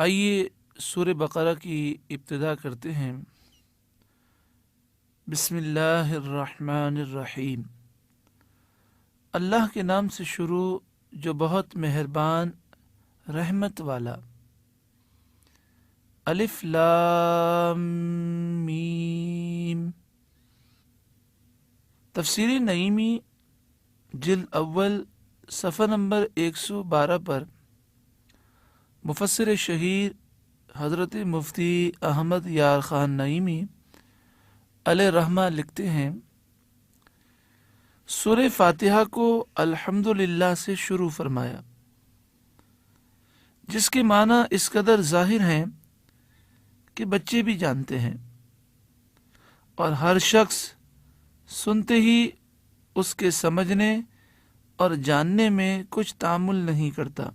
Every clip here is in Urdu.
آئیے سورہ بقرہ کی ابتدا کرتے ہیں۔ بسم اللہ الرحمن الرحیم۔ اللہ کے نام سے شروع جو بہت مہربان رحمت والا۔ الف لام میم۔ تفسیر نعیمی جلد اول صفحہ نمبر 112 پر مفسر شہیر حضرت مفتی احمد یار خان نعیمی علیہ رحمہ لکھتے ہیں، سورہ فاتحہ کو الحمدللہ سے شروع فرمایا، جس کے معنی اس قدر ظاہر ہیں کہ بچے بھی جانتے ہیں اور ہر شخص سنتے ہی اس کے سمجھنے اور جاننے میں کچھ تعامل نہیں کرتا،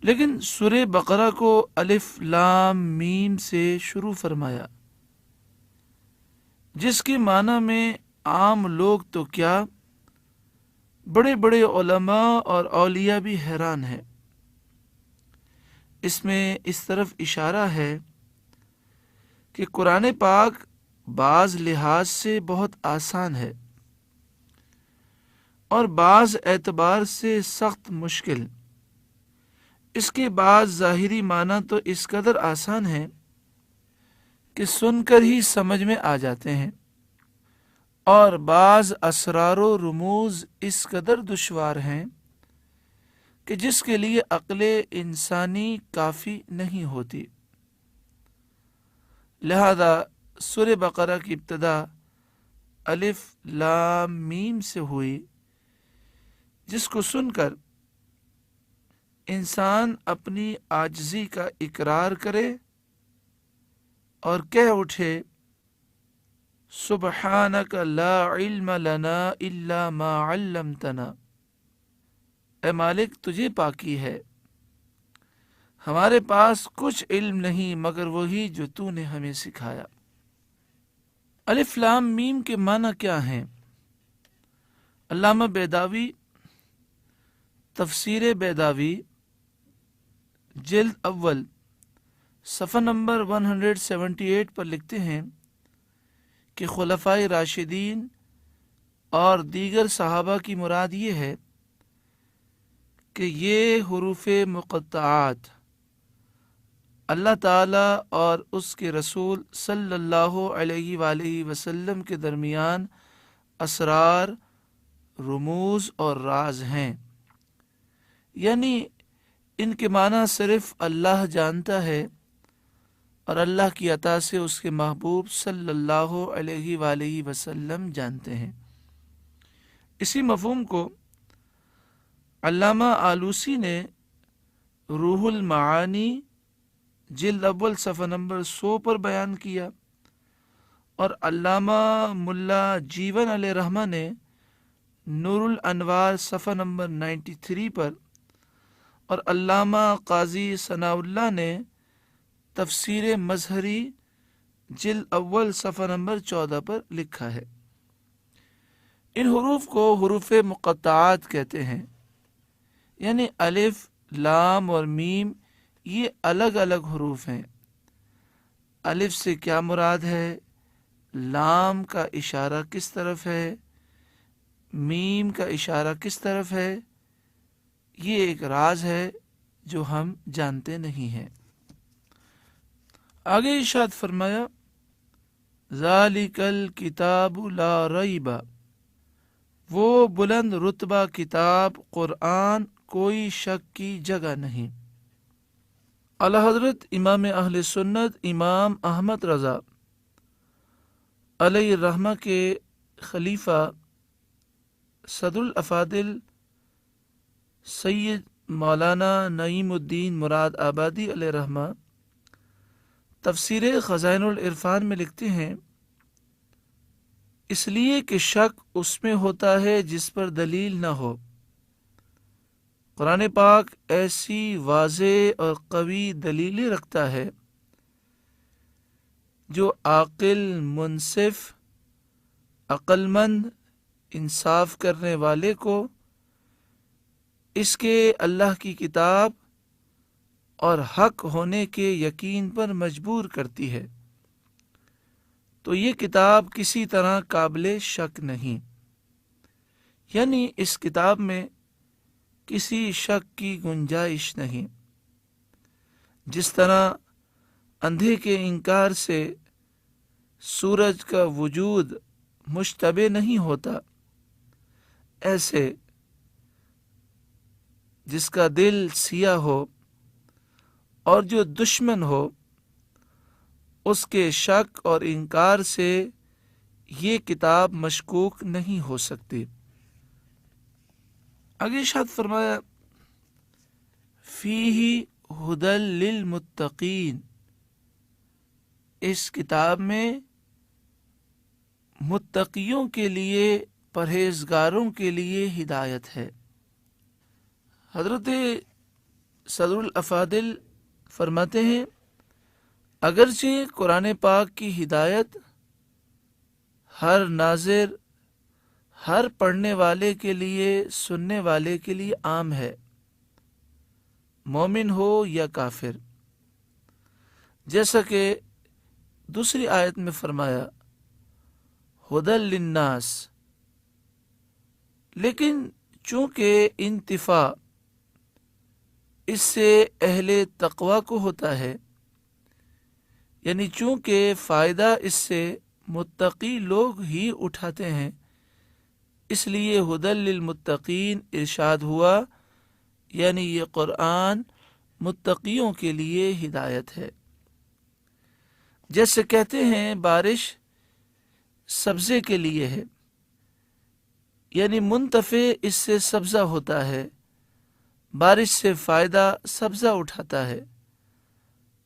لیکن سورہ بقرہ کو الف لام میم سے شروع فرمایا، جس کے معنی میں عام لوگ تو کیا، بڑے بڑے علماء اور اولیاء بھی حیران ہیں۔ اس میں اس طرف اشارہ ہے کہ قرآن پاک بعض لحاظ سے بہت آسان ہے اور بعض اعتبار سے سخت مشکل۔ اس کے بعض ظاہری معنی تو اس قدر آسان ہیں کہ سن کر ہی سمجھ میں آ جاتے ہیں، اور بعض اسرار و رموز اس قدر دشوار ہیں کہ جس کے لیے عقل انسانی کافی نہیں ہوتی۔ لہذا سورہ بقرہ کی ابتدا الف لام میم سے ہوئی، جس کو سن کر انسان اپنی عاجزی کا اقرار کرے اور کہہ اٹھے، سبحانک لا علم لنا الا ما علمتنا، اے مالک تجھے پاکی ہے، ہمارے پاس کچھ علم نہیں مگر وہی جو تو نے ہمیں سکھایا۔ الف لام میم کے معنی کیا ہیں؟ علامہ بیضاوی تفسیر بیضاوی جلد اول صفحہ نمبر 178 پر لکھتے ہیں کہ خلفائے راشدین اور دیگر صحابہ کی مراد یہ ہے کہ یہ حروف مقطعات اللہ تعالیٰ اور اس کے رسول صلی اللہ علیہ وآلہ وسلم کے درمیان اسرار، رموز اور راز ہیں، یعنی ان کے معنی صرف اللہ جانتا ہے اور اللہ کی عطا سے اس کے محبوب صلی اللہ علیہ وآلہ وسلم جانتے ہیں۔ اسی مفہوم کو علامہ آلوسی نے روح المعانی جلد اول صفحہ نمبر 100 پر بیان کیا، اور علامہ ملا جیون علیہ رحمہ نے نور الانوار صفحہ نمبر 93 پر، اور علامہ قاضی ثناء اللہ نے تفسیر مظہری جلد اول صفحہ نمبر 14 پر لکھا ہے۔ ان حروف کو حروف مقطعات کہتے ہیں، یعنی الف، لام اور میم یہ الگ الگ حروف ہیں۔ الف سے کیا مراد ہے، لام کا اشارہ کس طرف ہے، میم کا اشارہ کس طرف ہے، یہ ایک راز ہے جو ہم جانتے نہیں ہیں۔ آگے ارشاد فرمایا، ذالک الکتاب لا ریب، وہ بلند رتبہ کتاب قرآن کوئی شک کی جگہ نہیں۔ اعلی حضرت امام اہل سنت امام احمد رضا علیہ الرحمہ کے خلیفہ صدر الافاضل سید مولانا نعیم الدین مراد آبادی علیہ رحمہ تفسیر خزائن العرفان میں لکھتے ہیں، اس لیے کہ شک اس میں ہوتا ہے جس پر دلیل نہ ہو۔ قرآن پاک ایسی واضح اور قوی دلیلیں رکھتا ہے جو عاقل، منصف، عقل مند، انصاف کرنے والے کو اس کے اللہ کی کتاب اور حق ہونے کے یقین پر مجبور کرتی ہے، تو یہ کتاب کسی طرح قابل شک نہیں، یعنی اس کتاب میں کسی شک کی گنجائش نہیں۔ جس طرح اندھے کے انکار سے سورج کا وجود مشتبہ نہیں ہوتا، ایسے جس کا دل سیاہ ہو اور جو دشمن ہو، اس کے شک اور انکار سے یہ کتاب مشکوک نہیں ہو سکتی۔ آگے ارشاد فرمایا فیہ ھدی للمتقین، اس کتاب میں متقیوں کے لیے، پرہیزگاروں کے لیے ہدایت ہے۔ حضرت صدر الافاضل فرماتے ہیں اگرچہ قرآن پاک کی ہدایت ہر ناظر، ہر پڑھنے والے کے لیے، سننے والے کے لیے عام ہے، مومن ہو یا کافر، جیسا کہ دوسری آیت میں فرمایا ھدی للناس، لیکن چونکہ انتفاع اس سے اہل تقوی کو ہوتا ہے، یعنی چونکہ فائدہ اس سے متقی لوگ ہی اٹھاتے ہیں، اس لیے ھدی للمتقین ارشاد ہوا، یعنی یہ قرآن متقیوں کے لیے ہدایت ہے۔ جیسے کہتے ہیں بارش سبزے کے لیے ہے، یعنی منتفع اس سے سبزہ ہوتا ہے، بارش سے فائدہ سبزہ اٹھاتا ہے۔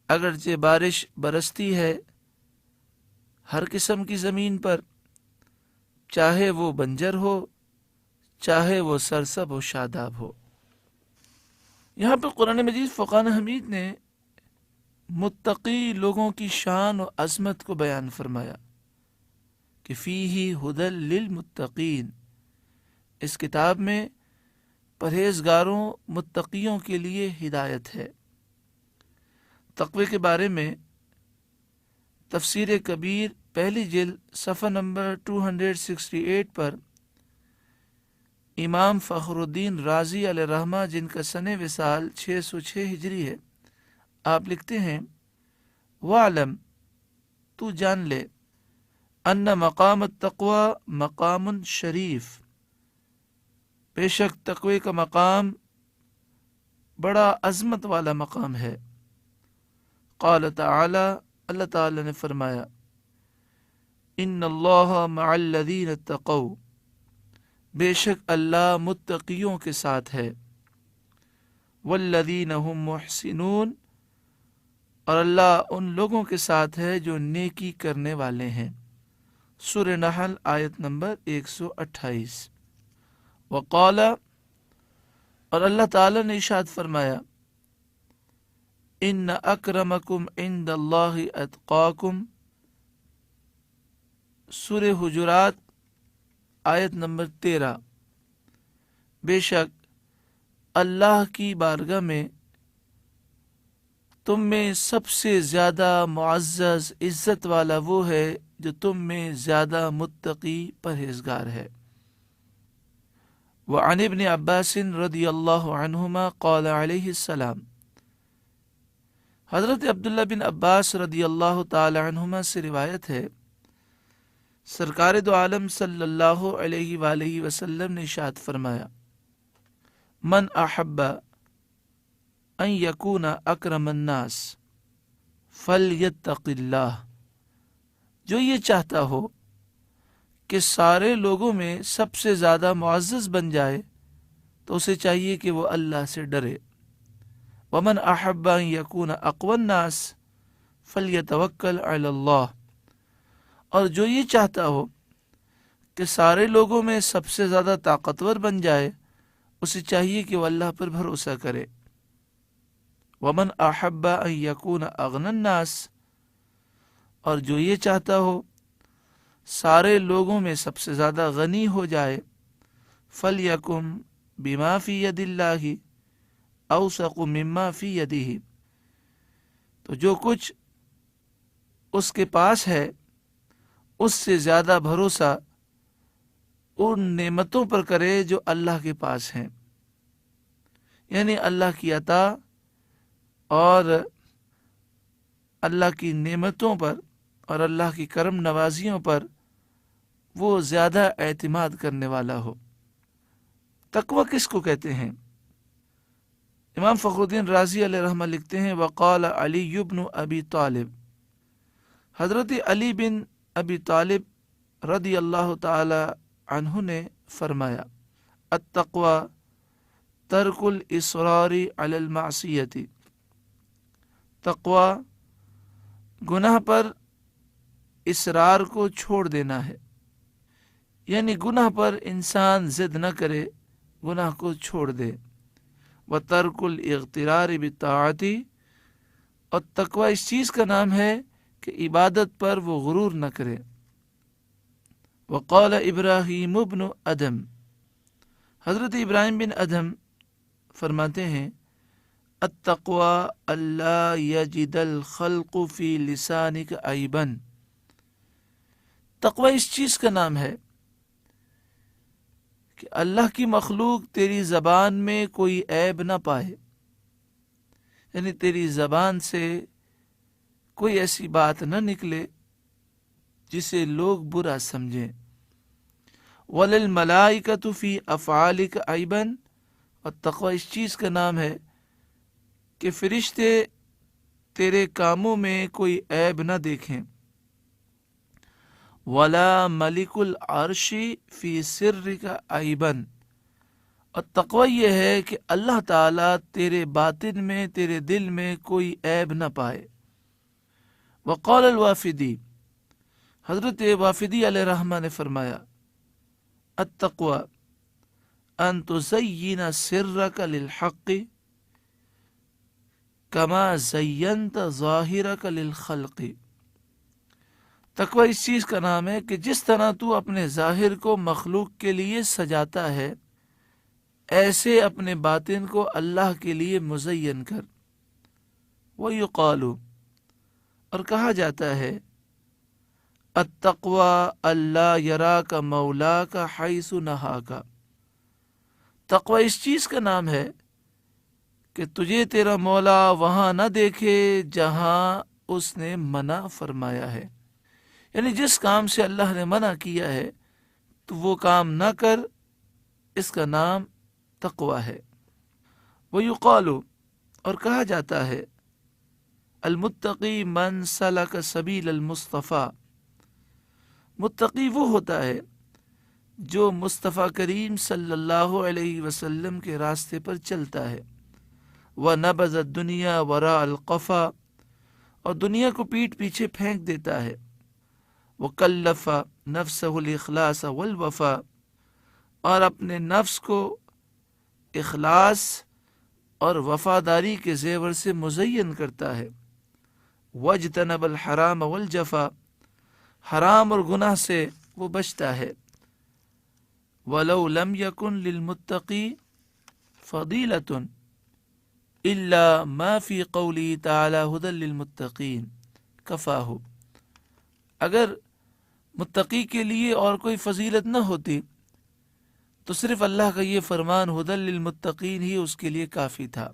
اگرچہ بارش برستی ہے ہر قسم کی زمین پر، چاہے وہ بنجر ہو، چاہے وہ سرسب و شاداب ہو۔ یہاں پہ قرآن مجید فقان حمید نے متقی لوگوں کی شان و عظمت کو بیان فرمایا کہ فیہ ھدی للمتقین، اس کتاب میں پرہیزگاروں، متقیوں کے لیے ہدایت ہے۔ تقوی کے بارے میں تفسیر کبیر پہلی جلد صفحہ نمبر 268 پر امام فخر الدین رازی علیہ رحمہ، جن کا سن وصال 606 ہجری ہے، آپ لکھتے ہیں وَعْلَمْ، تو جان لے، ان مقام التقوی مقام شریف، بے شک تقوی کا مقام بڑا عظمت والا مقام ہے۔ قال تعالی، اللہ تعالی نے فرمایا ان اللہ مع الذین اتقوا، بے شک اللہ متقیوں کے ساتھ ہے، والذین هم محسنون، اور اللہ ان لوگوں کے ساتھ ہے جو نیکی کرنے والے ہیں۔ سورہ نحل آیت نمبر 128۔ وقال، اور اللہ تعالی نے ارشاد فرمایا ان اکرمکم عند اللہ اتقاکم، سورہ حجرات آیت نمبر 13، بے شک اللہ کی بارگاہ میں تم میں سب سے زیادہ معزز، عزت والا وہ ہے جو تم میں زیادہ متقی، پرہیزگار ہے۔ وعن ابن عباس رضی اللہ عنہما قال علیہ السلام، حضرت عبداللہ بن عباس رضی اللہ تعالی عنہما سے روایت ہے، سرکار دو عالم صلی اللہ علیہ وآلہ وسلم نے ارشاد فرمایا من احب ان یکون اکرم الناس فلیتق اللہ، جو یہ چاہتا ہو کہ سارے لوگوں میں سب سے زیادہ معزز بن جائے تو اسے چاہیے کہ وہ اللہ سے ڈرے۔ ومن احب ان یکون اقوی الناس فلیتوکل علی اللہ، اور جو یہ چاہتا ہو کہ سارے لوگوں میں سب سے زیادہ طاقتور بن جائے، اسے چاہیے کہ وہ اللہ پر بھروسہ کرے۔ ومن احب ان یکون اغنی الناس، اور جو یہ چاہتا ہو سارے لوگوں میں سب سے زیادہ غنی ہو جائے، فلیکن بما فی ید اللہ اوثق مما فی یدہ، تو جو کچھ اس کے پاس ہے اس سے زیادہ بھروسہ ان نعمتوں پر کرے جو اللہ کے پاس ہیں، یعنی اللہ کی عطا اور اللہ کی نعمتوں پر اور اللہ کی کرم نوازیوں پر وہ زیادہ اعتماد کرنے والا ہو۔ تقوی کس کو کہتے ہیں؟ امام فخر الدین رازی علیہ رحمہ لکھتے ہیں وقال علی بن ابی طالب، حضرت علی بن ابی طالب رضی اللہ تعالی عنہ نے فرمایا التقوی ترک الاصرار علی المعصیت، تقوی گناہ پر اصرار کو چھوڑ دینا ہے، یعنی گناہ پر انسان ضد نہ کرے، گناہ کو چھوڑ دے۔ وترک الاغترار بالطاعت، اور تقوی اس چیز کا نام ہے کہ عبادت پر وہ غرور نہ کرے۔ وقال ابراہیم بن ادم، حضرت ابراہیم بن ادم فرماتے ہیں التقوی اللہ یجد الخلق فی لسانک عیبا، تقوی اس چیز کا نام ہے کہ اللہ کی مخلوق تیری زبان میں کوئی عیب نہ پائے، یعنی تیری زبان سے کوئی ایسی بات نہ نکلے جسے لوگ برا سمجھیں۔ وَلِلْمَلَائِكَةُ فِي أَفْعَالِكَ عَيْبًا، اور تقوی اس چیز کا نام ہے کہ فرشتے تیرے کاموں میں کوئی عیب نہ دیکھیں۔ وَلَا مَلِكُ الْعَرْشِ فِي سِرِّكَ عَيْبًا، اور تقوی یہ ہے کہ اللہ تعالیٰ تیرے باطن میں، تیرے دل میں کوئی عیب نہ پائے۔ وقال الوافدی، حضرت وافدی علیہ رحمہ نے فرمایا التقوی ان تزین سرک للحق کما زینت ظاہرک للخلق، تقوی اس چیز کا نام ہے کہ جس طرح تو اپنے ظاہر کو مخلوق کے لیے سجاتا ہے، ایسے اپنے باطن کو اللہ کے لیے مزین کر۔ وَيُقَالُ، اور کہا جاتا ہے التقوی اللہ یراک مولاک حیث نہاک، تقوی اس چیز کا نام ہے کہ تجھے تیرا مولا وہاں نہ دیکھے جہاں اس نے منع فرمایا ہے، یعنی جس کام سے اللہ نے منع کیا ہے تو وہ کام نہ کر، اس کا نام تقوی ہے۔ وَيُقَالُ، اور کہا جاتا ہے المتقی من سلک سبیل المصطفیٰ، متقی وہ ہوتا ہے جو مصطفیٰ کریم صلی اللہ علیہ وسلم کے راستے پر چلتا ہے۔ وَنَبَذَ الدُّنْيَا وَرَاءَ الْقَفَا، اور دنیا کو پیٹھ پیچھے پھینک دیتا ہے۔ وَكَلَّفَ نَفْسَهُ الْإِخْلَاصَ وَالْوَفَاءَ، اور اپنے نفس کو اخلاص اور وفاداری کے زیور سے مزین کرتا ہے۔ وَاجْتَنَبَ الْحَرَامَ وَالْجَفَاءَ، حرام اور گناہ سے وہ بچتا ہے۔ وَلَوْ لَمْ يَكُنْ لِلْمُتَّقِي فَضِيلَةٌ إِلَّا مَا فِي قَوْلِهِ تَعَالَى هُدًى لِلْمُتَّقِينَ كَفَاهُ، اگر متقی کے لیے اور کوئی فضیلت نہ ہوتی تو صرف اللہ کا یہ فرمان ہدی للمتقین ہی اس کے لیے کافی تھا۔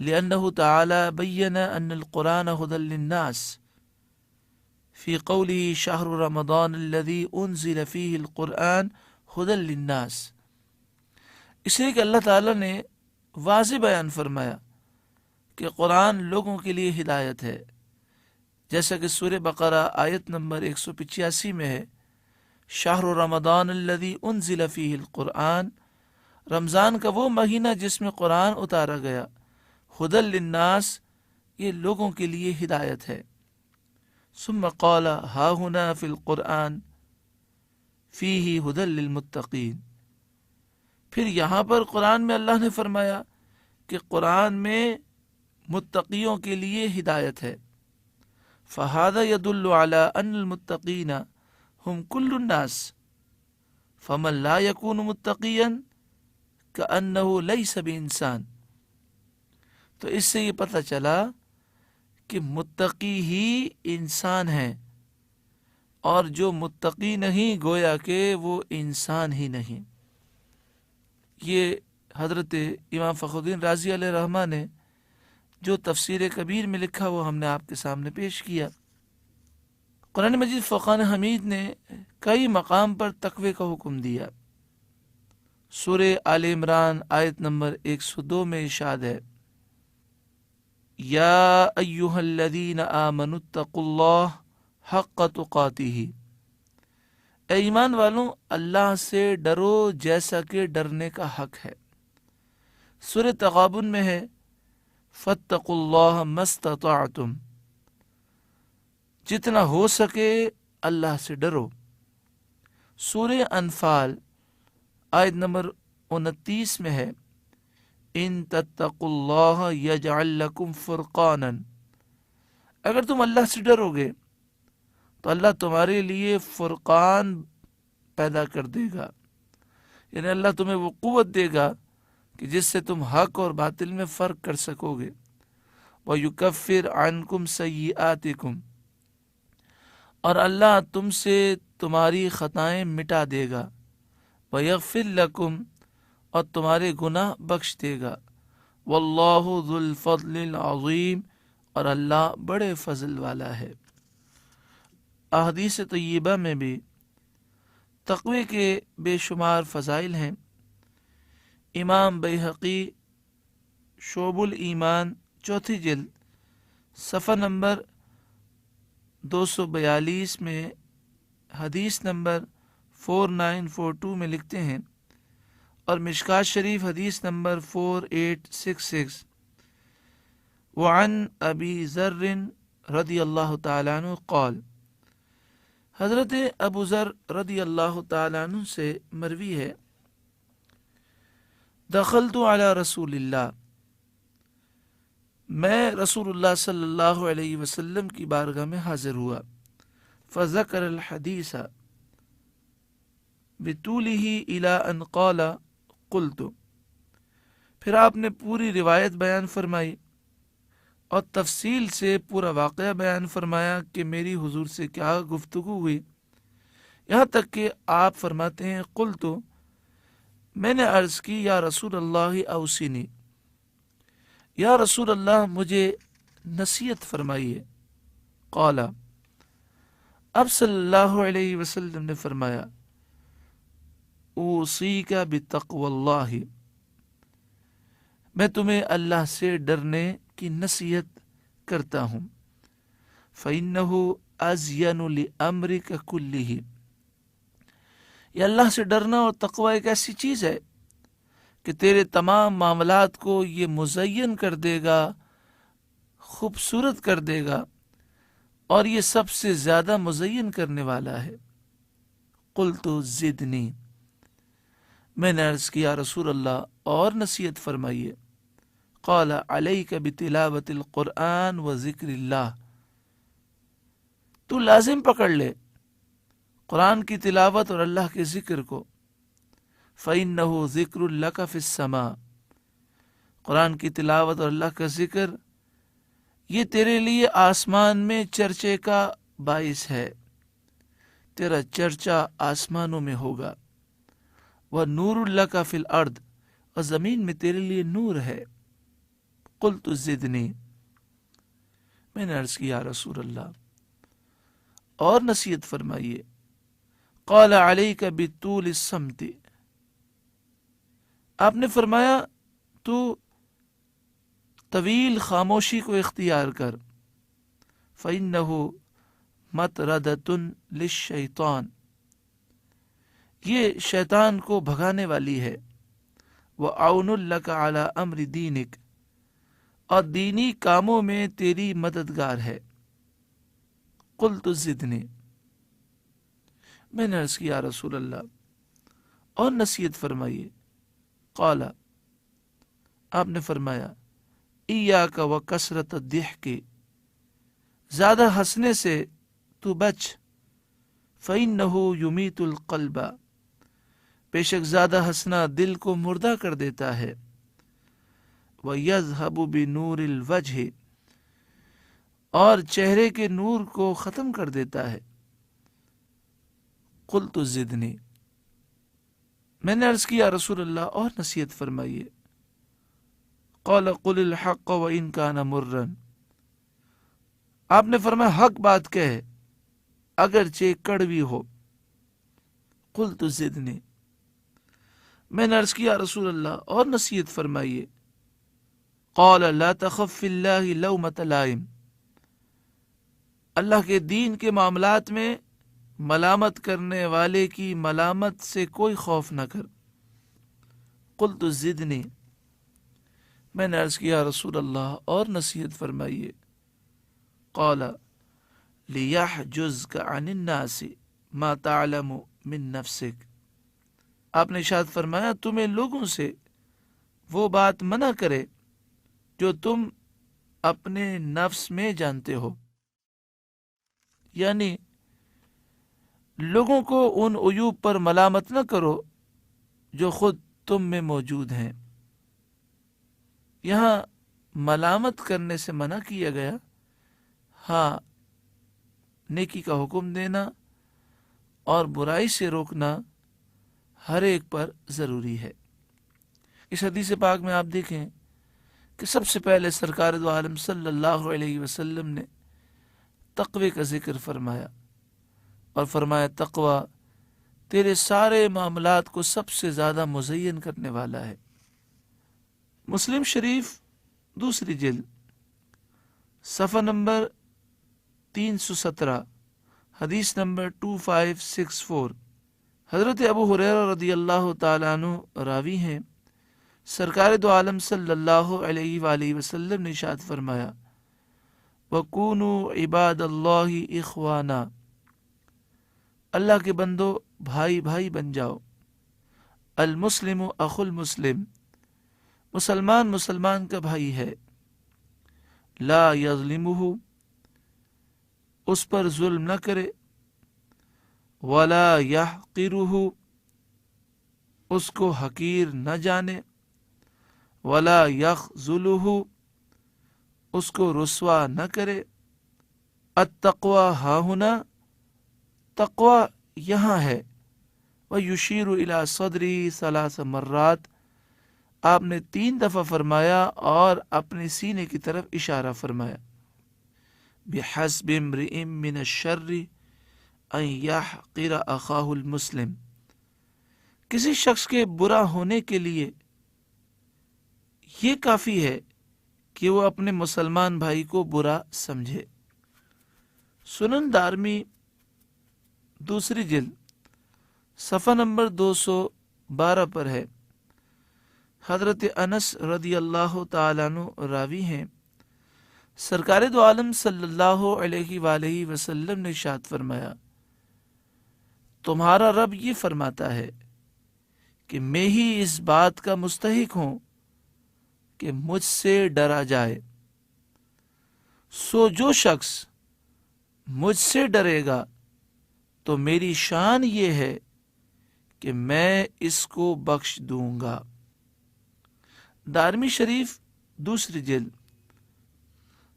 لأنه تعالى بين أن القرآن هدى للناس في قوله شهر رمضان الذي أنزل فيه القرآن هدى للناس، اس لیے کہ اللہ تعالیٰ نے واضح بیان فرمایا کہ قرآن لوگوں کے لیے ہدایت ہے، جیسا کہ سورہ بقرہ آیت نمبر 185 میں ہے شہر رمضان الذی انزل فیہ القرآن، رمضان کا وہ مہینہ جس میں قرآن اتارا گیا، ہدی للناس، یہ لوگوں کے لیے ہدایت ہے۔ ثم قال ہا ہنا فی القرآن فیہ ہدی للمتقین، پھر یہاں پر قرآن میں اللہ نے فرمایا کہ قرآن میں متقیوں کے لیے ہدایت ہے۔ فہذا يدل على ان المتقین هم كل الناس فمن لا يكون متقیا كأنه ليس بإنسان، تو اس سے یہ پتہ چلا کہ متقی ہی انسان ہے اور جو متقی نہیں گویا کہ وہ انسان ہی نہیں۔ یہ حضرت امام فخر الدین رازی علیہ رحمہ نے جو تفسیر کبیر میں لکھا وہ ہم نے آپ کے سامنے پیش کیا۔ قرآن مجید فرقان حمید نے کئی مقام پر تقوی کا حکم دیا۔ سورہ آل عمران آیت نمبر 102 میں ارشاد ہے، یا ایہا الذین آمنوا اتقوا اللہ حق تقاتہ، اے ایمان والوں اللہ سے ڈرو جیسا کہ ڈرنے کا حق ہے۔ سورہ تغابن میں ہے، فاتقوا اللہ ما استطعتم، جتنا ہو سکے اللہ سے ڈرو۔ سورہ انفال آیت نمبر 29 میں ہے، ان تتقوا اللہ یجعل لکم فرقانا، اگر تم اللہ سے ڈرو گے تو اللہ تمہارے لیے فرقان پیدا کر دے گا، یعنی اللہ تمہیں وہ قوت دے گا کہ جس سے تم حق اور باطل میں فرق کر سکو گے۔ وَيُكَفِّرْ عَنْكُمْ سَيِّئَاتِكُمْ، اور اللہ تم سے تمہاری خطائیں مٹا دے گا۔ وَيَغْفِرْ لَكُمْ، اور تمہارے گناہ بخش دے گا۔ وَاللَّهُ ذُو الْفَضْلِ الْعَظِيمِ، اور اللہ بڑے فضل والا ہے۔ احادیث طیبہ میں بھی تقوی کے بے شمار فضائل ہیں۔ امام بیہقی شعب الایمان چوتھی جلد صفحہ نمبر 242 میں حدیث نمبر 4942 میں لکھتے ہیں، اور مشکات شریف حدیث نمبر 4866، وعن ابی ذر رضی اللہ تعالیٰ عنہ قال، حضرت ابو ذر رضی اللہ تعالیٰ عنہ سے مروی ہے، دخلت علی رسول اللہ، میں رسول اللہ صلی اللہ علیہ وسلم کی بارگاہ میں حاضر ہوا، فذکر الحدیث بطولہ الی ان قال قلت، پھر آپ نے پوری روایت بیان فرمائی اور تفصیل سے پورا واقعہ بیان فرمایا کہ میری حضور سے کیا گفتگو ہوئی، یہاں تک کہ آپ فرماتے ہیں، قلت، میں نے عرض کی، یا رسول اللہ اوصنی، یا رسول اللہ مجھے نصیحت فرمائیے۔ قال، اب صلی اللہ علیہ وسلم نے فرمایا، اوصیک بتقوی اللہ، میں تمہیں اللہ سے ڈرنے کی نصیحت کرتا ہوں، فَإِنَّهُ أَزْيَنُ لِأَمْرِكَ كُلِّهِ، یہ اللہ سے ڈرنا اور تقوی ایک ایسی چیز ہے کہ تیرے تمام معاملات کو یہ مزین کر دے گا، خوبصورت کر دے گا، اور یہ سب سے زیادہ مزین کرنے والا ہے۔ قلت زدنی، میں نے عرض کیا، رسول اللہ اور نصیحت فرمائیے۔ قال علیک بتلاوت القرآن و ذکر اللہ، تو لازم پکڑ لے قرآن کی تلاوت اور اللہ کے ذکر کو۔ فَإِنَّهُ ذِكْرٌ لَكَ فِي السَّمَاءِ، قرآن کی تلاوت اور اللہ کا ذکر یہ تیرے لیے آسمان میں چرچے کا باعث ہے، تیرا چرچا آسمانوں میں ہوگا۔ وَنُورٌ لَكَ فِي الْأَرْضِ، اور زمین میں تیرے لیے نور ہے۔ قُلْتُ زِدْنِی، میں نے عرض کیا، رسول اللہ اور نصیحت فرمائیے۔ قال علیک بطول الصمت، آپ نے فرمایا تو طویل خاموشی کو اختیار کر۔ فَإِنَّهُ مَطْرَدَةٌ لِلشَّيْطَانِ، یہ شیطان کو بھگانے والی ہے۔ وَعَوْنٌ لَكَ عَلَى أَمْرِ دِينِكَ، اور دینی کاموں میں تیری مددگار ہے۔ قُلْتُ زِدْنِی، میں نے عرض کیا، رسول اللہ اور نصیحت فرمائیے۔ قال، آپ نے فرمایا، ایاک وکثرۃ الضحک، زیادہ ہنسنے سے تو بچ۔ فإنه یمیت القلب، بے شک زیادہ ہنسنا دل کو مردہ کر دیتا ہے۔ وَيَذْهَبُ بِنُورِ الْوَجْهِ، اور چہرے کے نور کو ختم کر دیتا ہے۔ قلت زدنی، میں نے عرض کیا رسول اللہ اور نصیحت فرمائیے۔ قال قل الحق وإن كان مرا، آپ نے فرمایا حق بات کہے اگرچہ کڑوی ہو۔ قلت زدنی، میں نے عرض کیا رسول اللہ اور نصیحت فرمائیے۔ قال لا تخف فی اللہ لومۃ لائم، اللہ کے دین کے معاملات میں ملامت کرنے والے کی ملامت سے کوئی خوف نہ کر۔ قلت زدنی، میں نے عرض کیا رسول اللہ اور نصیحت فرمائیے۔ قال لیحجزک عن الناس ما تعلم من نفسک، آپ نے ارشاد فرمایا تمہیں لوگوں سے وہ بات منع کرے جو تم اپنے نفس میں جانتے ہو، یعنی لوگوں کو ان عیوب پر ملامت نہ کرو جو خود تم میں موجود ہیں۔ یہاں ملامت کرنے سے منع کیا گیا، ہاں نیکی کا حکم دینا اور برائی سے روکنا ہر ایک پر ضروری ہے۔ اس حدیث پاک میں آپ دیکھیں کہ سب سے پہلے سرکار دو عالم صلی اللہ علیہ وسلم نے تقوی کا ذکر فرمایا اور فرمایا تقوی تیرے سارے معاملات کو سب سے زیادہ مزین کرنے والا ہے۔ مسلم شریف دوسری جلد صفحہ نمبر 317 حدیث نمبر 2564، حضرت ابو ہریرہ رضی اللہ تعالیٰ عنہ راوی ہیں، سرکار دو عالم صلی اللہ علیہ وآلہ وسلم نے ارشاد فرمایا وَكُونُوا عِبَادَ اللَّهِ إِخْوَانًا، اللہ کے بندو بھائی بھائی بن جاؤ۔ المسلم اخو المسلم، مسلمان مسلمان کا بھائی ہے۔ لا یظلمہ، اس پر ظلم نہ کرے۔ ولا یحقرہ، اس کو حقیر نہ جانے۔ ولا یخذلہ، اس کو رسوا نہ کرے۔ التقوی ہاہنا، تقوی یہاں ہے۔ وَيُشِيرُ إِلَى صَدْرِهِ 3 مرات، آپ نے 3 دفعہ فرمایا اور اپنے سینے کی طرف اشارہ فرمایا۔ بِحَسْبِ امْرِئٍ مِّنَ الشَّرِّ أَن يَحْقِرَ أَخَاهُ الْمُسْلِمَ، کسی شخص کے برا ہونے کے لیے یہ کافی ہے کہ وہ اپنے مسلمان بھائی کو برا سمجھے۔ سنن دارمی دوسری جلد صفحہ نمبر 212 پر ہے، حضرت انس رضی اللہ تعالیٰ عنہ راوی ہیں، سرکار دو عالم صلی اللہ علیہ وآلہ وسلم نے ارشاد فرمایا تمہارا رب یہ فرماتا ہے کہ میں ہی اس بات کا مستحق ہوں کہ مجھ سے ڈرا جائے، سو جو شخص مجھ سے ڈرے گا تو میری شان یہ ہے کہ میں اس کو بخش دوں گا۔ دارمی شریف دوسری جلد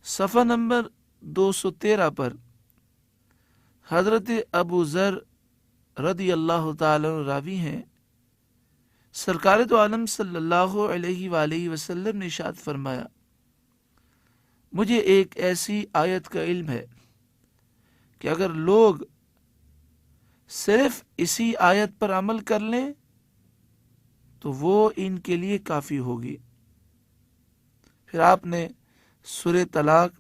صفحہ نمبر 213 پر حضرت ابو ذر رضی اللہ تعالی عنہ راوی ہیں، سرکار دو عالم صلی اللہ علیہ وآلہ وسلم نے ارشاد فرمایا مجھے ایک ایسی آیت کا علم ہے کہ اگر لوگ صرف اسی آیت پر عمل کر لیں تو وہ ان کے لیے کافی ہوگی۔ پھر آپ نے سورہ طلاق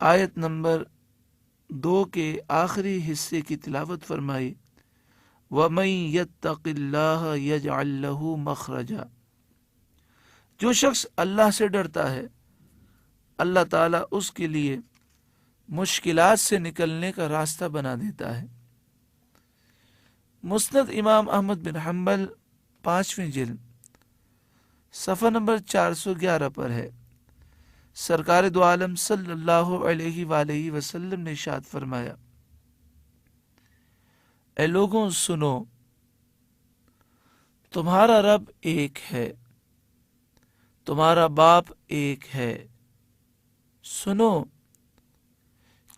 آیت نمبر 2 کے آخری حصے کی تلاوت فرمائی وَمَن يَتَّقِ اللَّهَ يَجْعَل لَّهُ مَخْرَجًا، جو شخص اللہ سے ڈرتا ہے اللہ تعالیٰ اس کے لیے مشکلات سے نکلنے کا راستہ بنا دیتا ہے۔ مسند امام احمد بن حنبل 5ویں جلد صفحہ نمبر 411 پر ہے، سرکار دو عالم صلی اللہ علیہ وآلہ وسلم نے ارشاد فرمایا اے لوگوں سنو، تمہارا رب ایک ہے، تمہارا باپ ایک ہے، سنو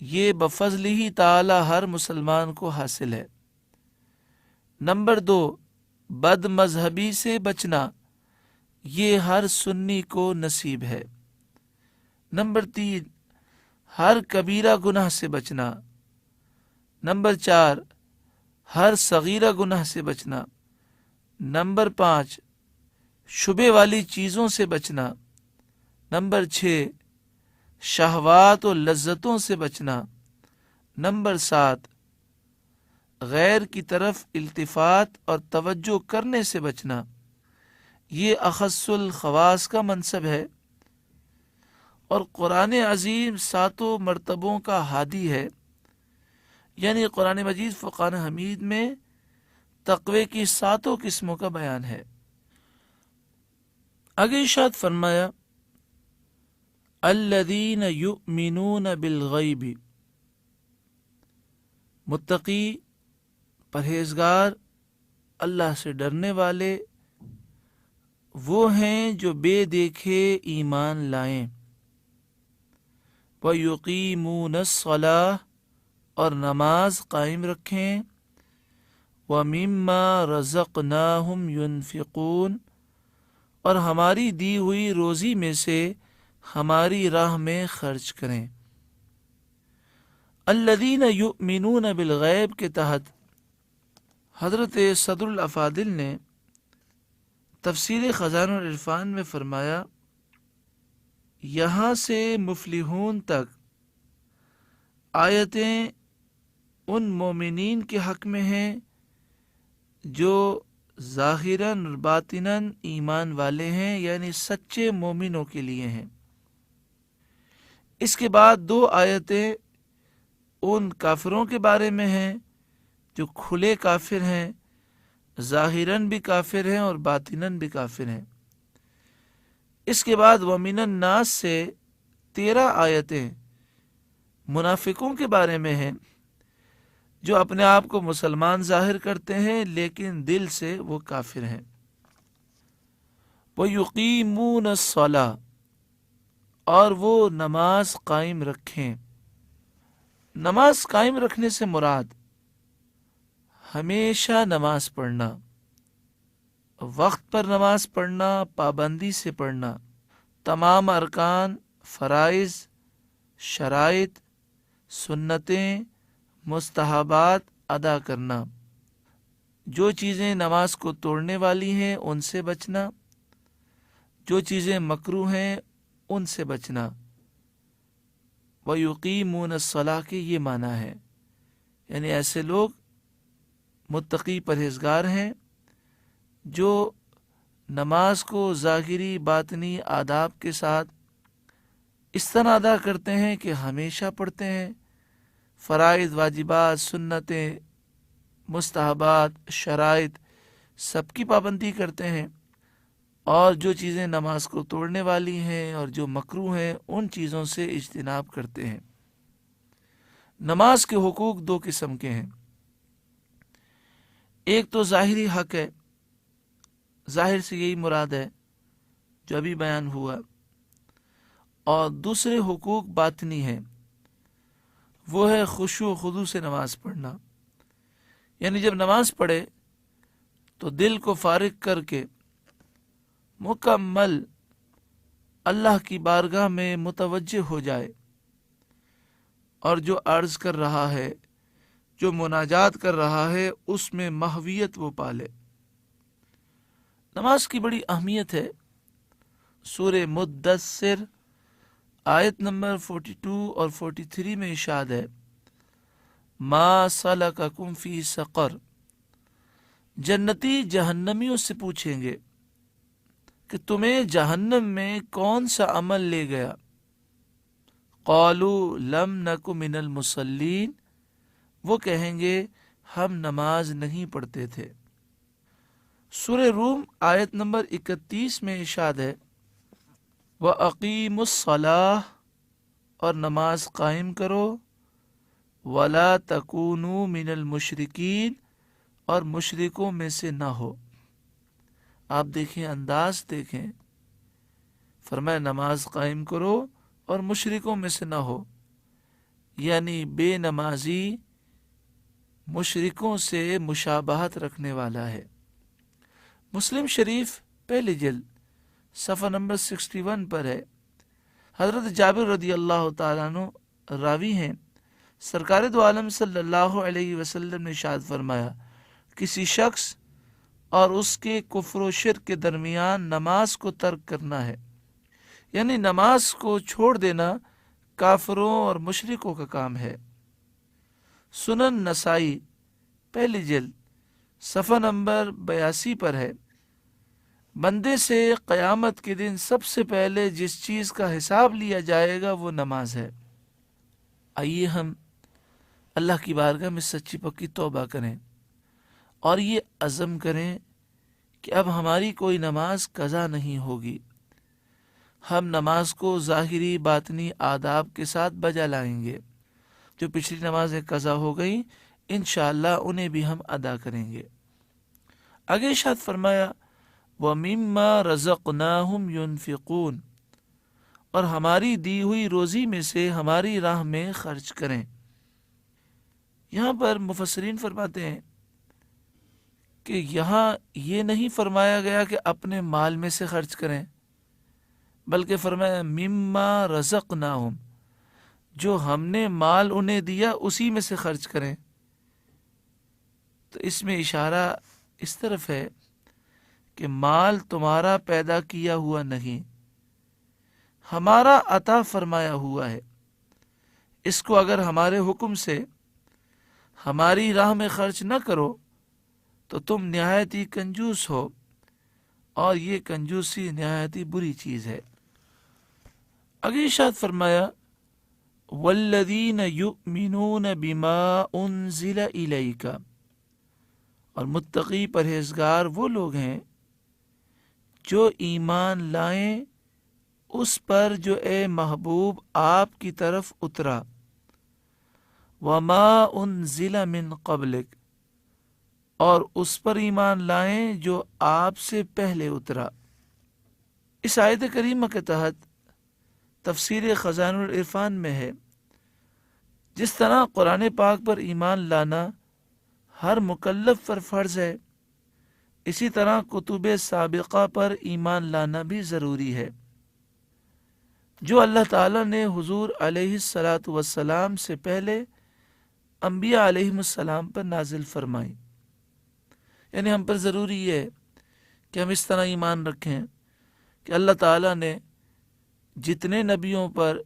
یہ بفضل ہی تعالی ہر مسلمان کو حاصل ہے۔ نمبر 2، بد مذہبی سے بچنا، یہ ہر سنی کو نصیب ہے۔ نمبر 3، ہر کبیرہ گناہ سے بچنا۔ نمبر 4، ہر صغیرہ گناہ سے بچنا۔ نمبر 5، شبہ والی چیزوں سے بچنا۔ نمبر 6، شہوات و لذتوں سے بچنا۔ نمبر 7، غیر کی طرف التفات اور توجہ کرنے سے بچنا۔ یہ اخص الخواص کا منصب ہے، اور قرآن عظیم 7 مرتبوں کا ہادی ہے، یعنی قرآن مجید فرقان حمید میں تقوی کی 7 قسموں کا بیان ہے۔ آگے ارشاد فرمایا الذین یؤمنون بالغیب، متقی، پرہیزگار، اللہ سے ڈرنے والے وہ ہیں جو بے دیکھے ایمان لائیں۔ وَيُقِيمُونَ الصَّلَاةَ، اور نماز قائم رکھیں۔ وَمِمَّا رَزَقْنَاهُمْ يُنْفِقُونَ، اور ہماری دی ہوئی روزی میں سے ہماری راہ میں خرچ کریں۔ الذین یؤمنون بالغیب کے تحت حضرت صدر الافاضل نے تفسیر خزائن العرفان میں فرمایا، یہاں سے مفلحون تک آیتیں ان مومنین کے حق میں ہیں جو ظاہراً اور باطناً ایمان والے ہیں، یعنی سچے مومنوں کے لیے ہیں۔ اس کے بعد 2 آیتیں ان کافروں کے بارے میں ہیں جو کھلے کافر ہیں، ظاہراً بھی کافر ہیں اور باطناً بھی کافر ہیں۔ اس کے بعد وَمِنَ النَّاسِ سے 13 آیتیں منافقوں کے بارے میں ہیں جو اپنے آپ کو مسلمان ظاہر کرتے ہیں لیکن دل سے وہ کافر ہیں۔ وَيُقِيمُونَ الصَّلَاةَ، اور وہ نماز قائم رکھیں۔ نماز قائم رکھنے سے مراد ہمیشہ نماز پڑھنا، وقت پر نماز پڑھنا، پابندی سے پڑھنا، تمام ارکان، فرائض، شرائط، سنتیں، مستحبات ادا کرنا، جو چیزیں نماز کو توڑنے والی ہیں ان سے بچنا، جو چیزیں مکروہ ہیں ان سے بچنا۔ وَيُقِيمُونَ الصَّلَاةَ کے یہ معنی ہے، یعنی ایسے لوگ متقی پرہیزگار ہیں جو نماز کو ظاہری باطنی آداب کے ساتھ اس طرح ادا کرتے ہیں کہ ہمیشہ پڑھتے ہیں، فرائض، واجبات، سنتیں، مستحبات، شرائط سب کی پابندی کرتے ہیں، اور جو چیزیں نماز کو توڑنے والی ہیں اور جو مکروہ ہیں ان چیزوں سے اجتناب کرتے ہیں۔ نماز کے حقوق 2 قسم کے ہیں، ایک تو ظاہری حق ہے، ظاہر سے یہی مراد ہے جو ابھی بیان ہوا، اور دوسرے حقوق باطنی ہیں، وہ ہے خشوع و خضوع سے نماز پڑھنا، یعنی جب نماز پڑھے تو دل کو فارغ کر کے مکمل اللہ کی بارگاہ میں متوجہ ہو جائے، اور جو عرض کر رہا ہے، جو مناجات کر رہا ہے، اس میں محویت وہ پالے۔ نماز کی بڑی اہمیت ہے۔ سورہ مدثر آیت نمبر 42 اور 43 میں ارشاد ہے، ما سلککم فی سقر، جنتی جہنمیوں سے پوچھیں گے کہ تمہیں جہنم میں کون سا عمل لے گیا؟ قالوا لم نک من المصلین، وہ کہیں گے ہم نماز نہیں پڑھتے تھے۔ سورہ روم آیت نمبر 31 میں ارشاد ہے، وَأَقِیمُوا الصَّلَاةَ، اور نماز قائم کرو، وَلَا تَکُونُوا مِنَ الْمُشْرِکِینَ، اور مشرکوں میں سے نہ ہو۔ آپ دیکھیں، انداز دیکھیں، فرمایا نماز قائم کرو اور مشرکوں میں سے نہ ہو، یعنی بے نمازی مشرکوں سے مشابہت رکھنے والا ہے۔ مسلم شریف پہلی جلد صفحہ نمبر 61 پر ہے، حضرت جابر رضی اللہ تعالیٰ عنہ راوی ہیں، سرکار دو عالم صلی اللہ علیہ وسلم نے ارشاد فرمایا، کسی شخص اور اس کے کفر و شرک کے درمیان نماز کو ترک کرنا ہے، یعنی نماز کو چھوڑ دینا کافروں اور مشرکوں کا کام ہے۔ سنن نسائی پہلی جلد صفحہ نمبر 82 پر ہے، بندے سے قیامت کے دن سب سے پہلے جس چیز کا حساب لیا جائے گا وہ نماز ہے۔ آئیے ہم اللہ کی بارگاہ میں سچی پکی توبہ کریں اور یہ عزم کریں کہ اب ہماری کوئی نماز قضا نہیں ہوگی، ہم نماز کو ظاہری باطنی آداب کے ساتھ بجا لائیں گے۔ جو پچھلی نمازیں قضا ہو گئیں انشاءاللہ انہیں بھی ہم ادا کریں گے۔ آگے ارشاد فرمایا، وَمِمَّا رَزَقْنَاهُمْ يُنْفِقُونَ، اور ہماری دی ہوئی روزی میں سے ہماری راہ میں خرچ کریں۔ یہاں پر مفسرین فرماتے ہیں کہ یہاں یہ نہیں فرمایا گیا کہ اپنے مال میں سے خرچ کریں، بلکہ فرمایا مما رزقناہم، جو ہم نے مال انہیں دیا اسی میں سے خرچ کریں۔ تو اس میں اشارہ اس طرف ہے کہ مال تمہارا پیدا کیا ہوا نہیں، ہمارا عطا فرمایا ہوا ہے، اس کو اگر ہمارے حکم سے ہماری راہ میں خرچ نہ کرو تو تم نہایت ہی کنجوس ہو، اور یہ کنجوسی نہایت ہی بری چیز ہے۔ آگے ارشاد فرمایا، والذین یؤمنون بما انزل الیک، اور متقی پرہیزگار وہ لوگ ہیں جو ایمان لائیں اس پر جو اے محبوب آپ کی طرف اترا، وما انزل من قبلک، اور اس پر ایمان لائیں جو آپ سے پہلے اترا۔ اس آیت کریمہ کے تحت تفسیر خزائن العرفان میں ہے، جس طرح قرآن پاک پر ایمان لانا ہر مکلف پر فرض ہے، اسی طرح کتب سابقہ پر ایمان لانا بھی ضروری ہے، جو اللہ تعالیٰ نے حضور علیہ الصلاۃ والسلام سے پہلے انبیاء علیہ السلام پر نازل فرمائی۔ یعنی ہم پر ضروری یہ ہے کہ ہم اس طرح ایمان رکھیں کہ اللہ تعالیٰ نے جتنے نبیوں پر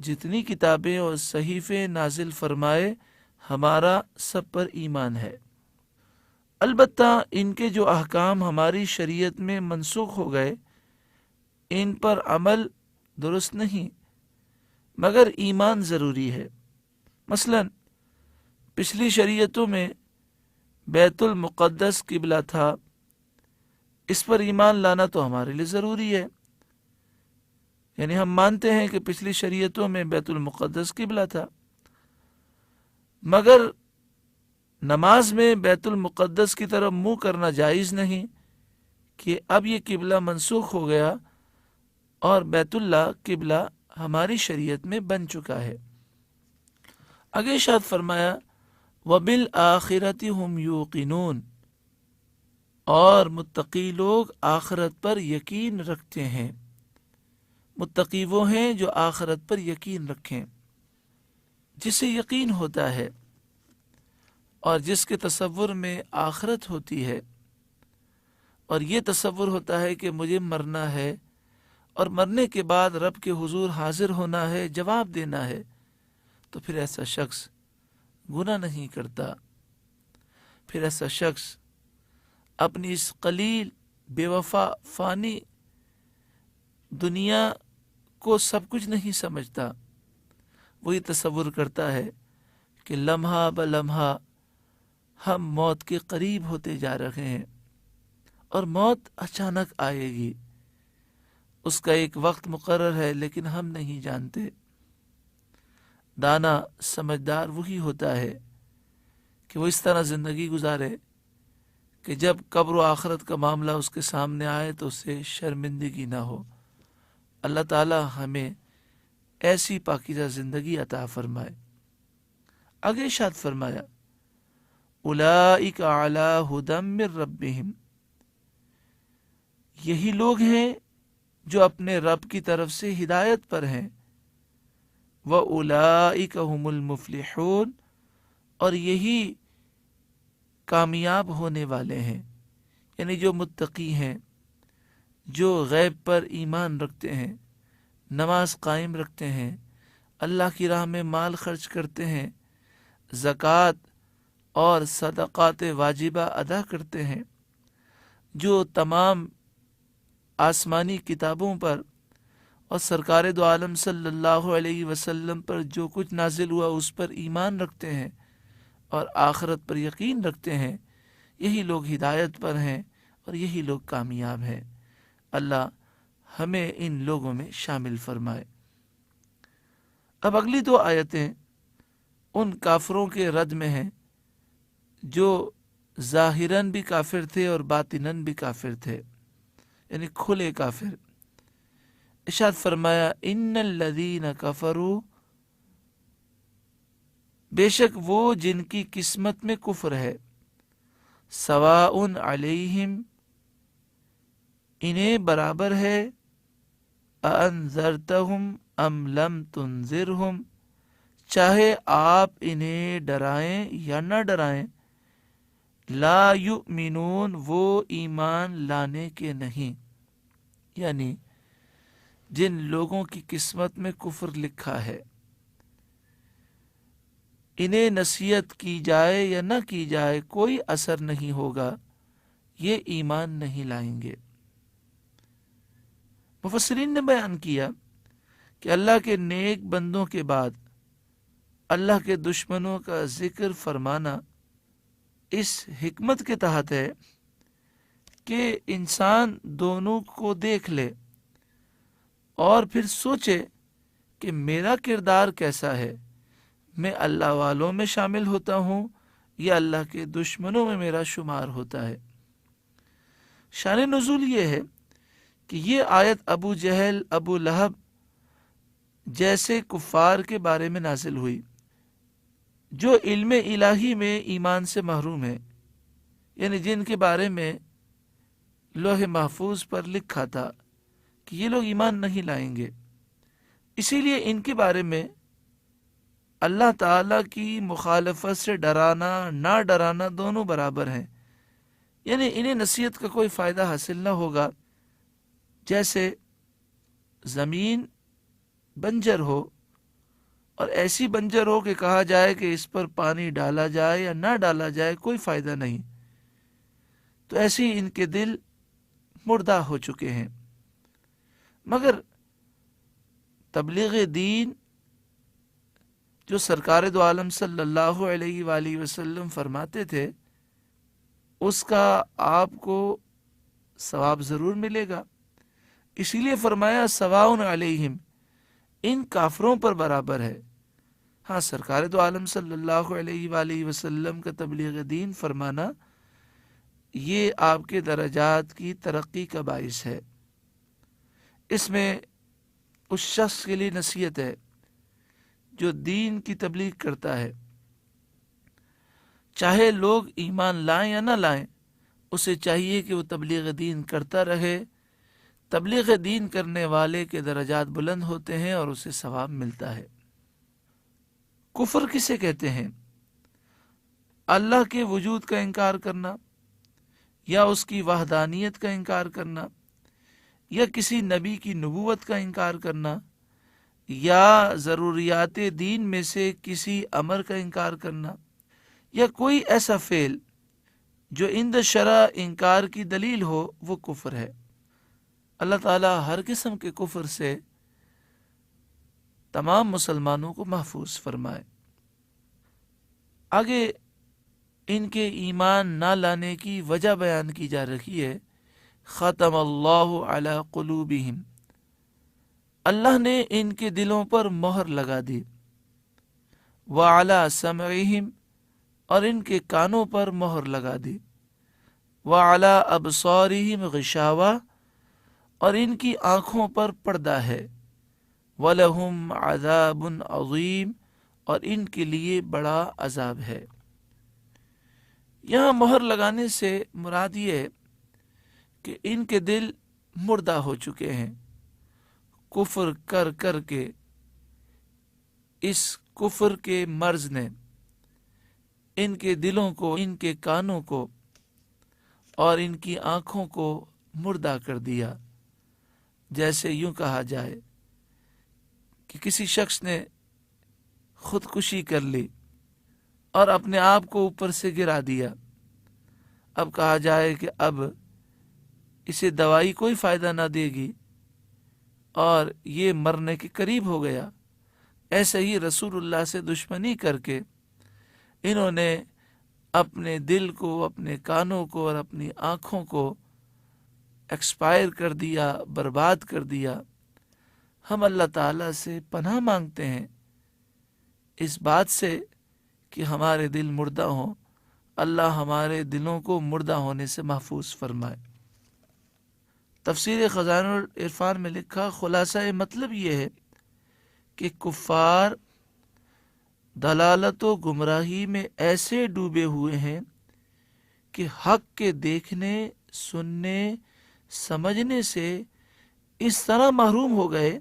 جتنی کتابیں اور صحیفے نازل فرمائے ہمارا سب پر ایمان ہے۔ البتہ ان کے جو احکام ہماری شریعت میں منسوخ ہو گئے ان پر عمل درست نہیں، مگر ایمان ضروری ہے۔ مثلا پچھلی شریعتوں میں بیت المقدس قبلہ تھا، اس پر ایمان لانا تو ہمارے لیے ضروری ہے، یعنی ہم مانتے ہیں کہ پچھلی شریعتوں میں بیت المقدس قبلہ تھا، مگر نماز میں بیت المقدس کی طرف منہ کرنا جائز نہیں کہ اب یہ قبلہ منسوخ ہو گیا اور بیت اللہ قبلہ ہماری شریعت میں بن چکا ہے۔ آگے ارشاد فرمایا، وَبِالْآخِرَةِ هُمْ يُوقِنُونَ، اور متقی لوگ آخرت پر یقین رکھتے ہیں۔ متقی وہ ہیں جو آخرت پر یقین رکھیں، جسے یقین ہوتا ہے اور جس کے تصور میں آخرت ہوتی ہے، اور یہ تصور ہوتا ہے کہ مجھے مرنا ہے اور مرنے کے بعد رب کے حضور حاضر ہونا ہے، جواب دینا ہے، تو پھر ایسا شخص گناہ نہیں کرتا، پھر ایسا شخص اپنی اس قلیل بے وفا فانی دنیا کو سب کچھ نہیں سمجھتا۔ وہ یہ تصور کرتا ہے کہ لمحہ بلمحہ ہم موت کے قریب ہوتے جا رہے ہیں اور موت اچانک آئے گی، اس کا ایک وقت مقرر ہے لیکن ہم نہیں جانتے۔ دانا سمجھدار وہی ہوتا ہے کہ وہ اس طرح زندگی گزارے کہ جب قبر و آخرت کا معاملہ اس کے سامنے آئے تو اسے شرمندگی نہ ہو۔ اللہ تعالی ہمیں ایسی پاکیزہ زندگی عطا فرمائے۔ آگے ارشاد فرمایا اولئک علی ھدی من ربہم، یہی لوگ ہیں جو اپنے رب کی طرف سے ہدایت پر ہیں، وَأُولَئِكَ هُمُ الْمُفْلِحُونَ، اور یہی کامیاب ہونے والے ہیں، یعنی جو متقی ہیں، جو غیب پر ایمان رکھتے ہیں، نماز قائم رکھتے ہیں، اللہ کی راہ میں مال خرچ کرتے ہیں، زکوٰۃ اور صدقات واجبہ ادا کرتے ہیں، جو تمام آسمانی کتابوں پر اور سرکار دو عالم صلی اللہ علیہ وسلم پر جو کچھ نازل ہوا اس پر ایمان رکھتے ہیں اور آخرت پر یقین رکھتے ہیں، یہی لوگ ہدایت پر ہیں اور یہی لوگ کامیاب ہیں۔ اللہ ہمیں ان لوگوں میں شامل فرمائے۔ اب اگلی دو آیتیں ان کافروں کے رد میں ہیں جو ظاہراً بھی کافر تھے اور باطناً بھی کافر تھے، یعنی کھلے کافر۔ ارشاد فرمایا ان الذین کفروا، بے شک وہ جن کی قسمت میں کفر ہے، سواء علیہم، انہیں برابر ہے، اانذرتہم ام لم تنذرہم، چاہے آپ انہیں ڈرائیں یا نہ ڈرائیں، لا یؤمنون، وہ ایمان لانے کے نہیں، یعنی جن لوگوں کی قسمت میں کفر لکھا ہے، انہیں نصیحت کی جائے یا نہ کی جائے کوئی اثر نہیں ہوگا، یہ ایمان نہیں لائیں گے۔ مفسرین نے بیان کیا کہ اللہ کے نیک بندوں کے بعد اللہ کے دشمنوں کا ذکر فرمانا اس حکمت کے تحت ہے کہ انسان دونوں کو دیکھ لے اور پھر سوچے کہ میرا کردار کیسا ہے، میں اللہ والوں میں شامل ہوتا ہوں یا اللہ کے دشمنوں میں میرا شمار ہوتا ہے۔ شان نزول یہ ہے کہ یہ آیت ابو جہل، ابو لہب جیسے کفار کے بارے میں نازل ہوئی جو علم الہی میں ایمان سے محروم ہے، یعنی جن کے بارے میں لوح محفوظ پر لکھا تھا کہ یہ لوگ ایمان نہیں لائیں گے، اسی لیے ان کے بارے میں اللہ تعالیٰ کی مخالفت سے ڈرانا نہ ڈرانا دونوں برابر ہیں، یعنی انہیں نصیحت کا کوئی فائدہ حاصل نہ ہوگا۔ جیسے زمین بنجر ہو اور ایسی بنجر ہو کہ کہا جائے کہ اس پر پانی ڈالا جائے یا نہ ڈالا جائے کوئی فائدہ نہیں، تو ایسے ہی ان کے دل مردہ ہو چکے ہیں۔ مگر تبلیغ دین جو سرکار دو عالم صلی اللہ علیہ وآلہ وسلم فرماتے تھے، اس کا آپ کو ثواب ضرور ملے گا، اسی لیے فرمایا سواء علیہم، ان کافروں پر برابر ہے۔ ہاں، سرکار دو عالم صلی اللہ علیہ وآلہ وسلم کا تبلیغ دین فرمانا یہ آپ کے درجات کی ترقی کا باعث ہے، اس میں اس شخص کے لیے نصیحت ہے جو دین کی تبلیغ کرتا ہے، چاہے لوگ ایمان لائیں یا نہ لائیں، اسے چاہیے کہ وہ تبلیغ دین کرتا رہے۔ تبلیغ دین کرنے والے کے درجات بلند ہوتے ہیں اور اسے ثواب ملتا ہے۔ کفر کسے کہتے ہیں؟ اللہ کے وجود کا انکار کرنا، یا اس کی وحدانیت کا انکار کرنا، یا کسی نبی کی نبوت کا انکار کرنا، یا ضروریات دین میں سے کسی امر کا انکار کرنا، یا کوئی ایسا فعل جو عند شرع انکار کی دلیل ہو، وہ کفر ہے۔ اللہ تعالیٰ ہر قسم کے کفر سے تمام مسلمانوں کو محفوظ فرمائے۔ آگے ان کے ایمان نہ لانے کی وجہ بیان کی جا رہی ہے، ختم اللہ علی قلوبہم، اللہ نے ان کے دلوں پر مہر لگا دی، وعلی سمعہم، اور ان کے کانوں پر مہر لگا دی، وعلی ابصارہم غشاوہ، اور ان کی آنکھوں پر پردہ ہے، وَلَهُمْ عَذَابٌ عَظِيمٌ، اور ان کے لیے بڑا عذاب ہے۔ یہاں مہر لگانے سے مراد یہ ہے کہ ان کے دل مردہ ہو چکے ہیں، کفر کر کر کے اس کفر کے مرض نے ان کے دلوں کو، ان کے کانوں کو اور ان کی آنکھوں کو مردہ کر دیا۔ جیسے یوں کہا جائے کہ کسی شخص نے خودکشی کر لی اور اپنے آپ کو اوپر سے گرا دیا، اب کہا جائے کہ اب اسے دوائی کوئی فائدہ نہ دے گی اور یہ مرنے کے قریب ہو گیا۔ ایسے ہی رسول اللہ سے دشمنی کر کے انہوں نے اپنے دل کو، اپنے کانوں کو اور اپنی آنکھوں کو ایکسپائر کر دیا، برباد کر دیا۔ ہم اللہ تعالیٰ سے پناہ مانگتے ہیں اس بات سے کہ ہمارے دل مردہ ہوں۔ اللہ ہمارے دلوں کو مردہ ہونے سے محفوظ فرمائے۔ تفسیر خزائن العرفان میں لکھا، خلاصہ مطلب یہ ہے کہ کفار دلالت و گمراہی میں ایسے ڈوبے ہوئے ہیں کہ حق کے دیکھنے، سننے، سمجھنے سے اس طرح محروم ہو گئے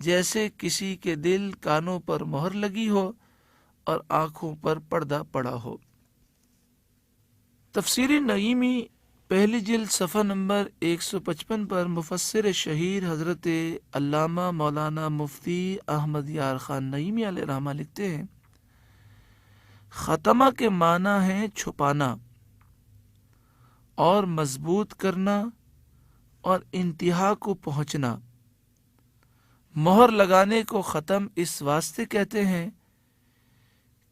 جیسے کسی کے دل کانوں پر مہر لگی ہو اور آنکھوں پر پردہ پڑا ہو۔ تفسیر نعیمی پہلی جلد صفحہ نمبر 155 پر مفسر شہیر حضرت علامہ مولانا مفتی احمد یار خان نعیمی علیہ رحمہ لکھتے ہیں، ختمہ کے معنی ہے چھپانا اور مضبوط کرنا اور انتہا کو پہنچنا۔ مہر لگانے کو ختم اس واسطے کہتے ہیں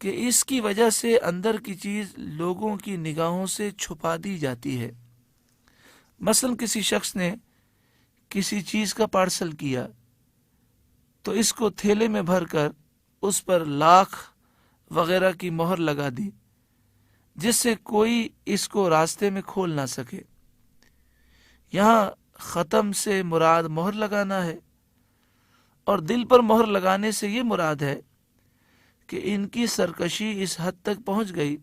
کہ اس کی وجہ سے اندر کی چیز لوگوں کی نگاہوں سے چھپا دی جاتی ہے۔ مثلا کسی شخص نے کسی چیز کا پارسل کیا تو اس کو تھیلے میں بھر کر اس پر لاکھ وغیرہ کی مہر لگا دی، جس سے کوئی اس کو راستے میں کھول نہ سکے۔ یہاں ختم سے مراد مہر لگانا ہے، اور دل پر مہر لگانے سے یہ مراد ہے کہ ان کی سرکشی اس حد تک پہنچ گئی